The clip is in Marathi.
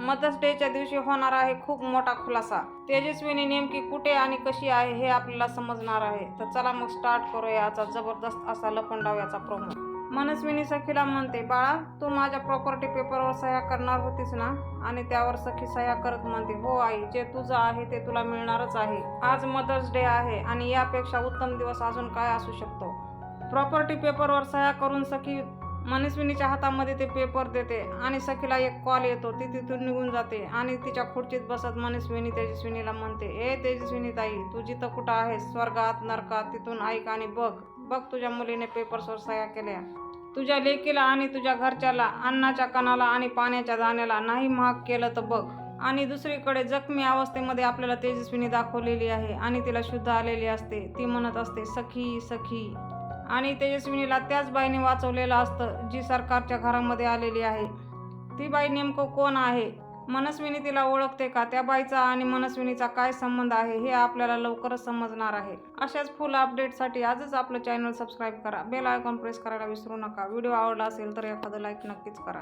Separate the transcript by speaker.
Speaker 1: मदर्स डेच्या दिवशी होणार आहे खूप मोठा खुलासा. तेजस्विनी नेमकी कुठे आणि कशी आहे हे आपल्याला समजणार आहे. तर चला मग स्टार्ट करूया याचा जबरदस्त असा लपंडाव याचा प्रोमो. मनस्विनी सखीला म्हणते, बाळा तू माझ्या प्रॉपर्टी पेपरवर सह्या करणार होतीस ना? आणि त्यावर सखी सह्या करत म्हणते, हो आई, जे तुझं आहे ते तुला मिळणारच आहे. आज मदर्स डे आहे आणि यापेक्षा उत्तम दिवस अजून काय असू शकतो. प्रॉपर्टी पेपरवर सह्या करून सखी मनस्विनीच्या हातामध्ये ते पेपर देते आणि सखीला एक कॉल येतो. ती तिथून निघून जाते आणि तिच्या खुर्चीत बसत मनस्विनी तेजस्विनीला म्हणते, ए तेजस्विनी ताई, तू जिथं कुठं आहेस, स्वर्गात नरकात, तिथून ऐक आणि बघ तुझ्या मुलीने पेपर्सवर सह्या केल्या. तुझ्या लेकीला आणि तुझ्या घरच्याला अन्नाच्या कणाला आणि पाण्याच्या दाण्याला नाही महाग केलं तर बघ. आणि दुसरीकडे जखमी अवस्थेमध्ये आपल्याला तेजस्विनी दाखवलेली आहे आणि तिला शुद्ध आलेली असते. ती म्हणत असते, सखी सखी. आणि तेजस्विनीला त्याच बाईने वाचवलेलं असतं जी सरकारच्या घरामध्ये आलेली आहे. ती बाई नेमकं कोण आहे? मनस्विनी तिला ओळखते का? त्या बाईचा आणि मनस्विनीचा काय संबंध आहे हे आपल्याला लवकरच समजणार आहे. अशाच फुल अपडेटसाठी आजच आपलं चॅनल सबस्क्राईब करा. बेल आयकॉन प्रेस करायला विसरू नका. व्हिडिओ आवडला असेल तर एखादं लाईक नक्कीच करा.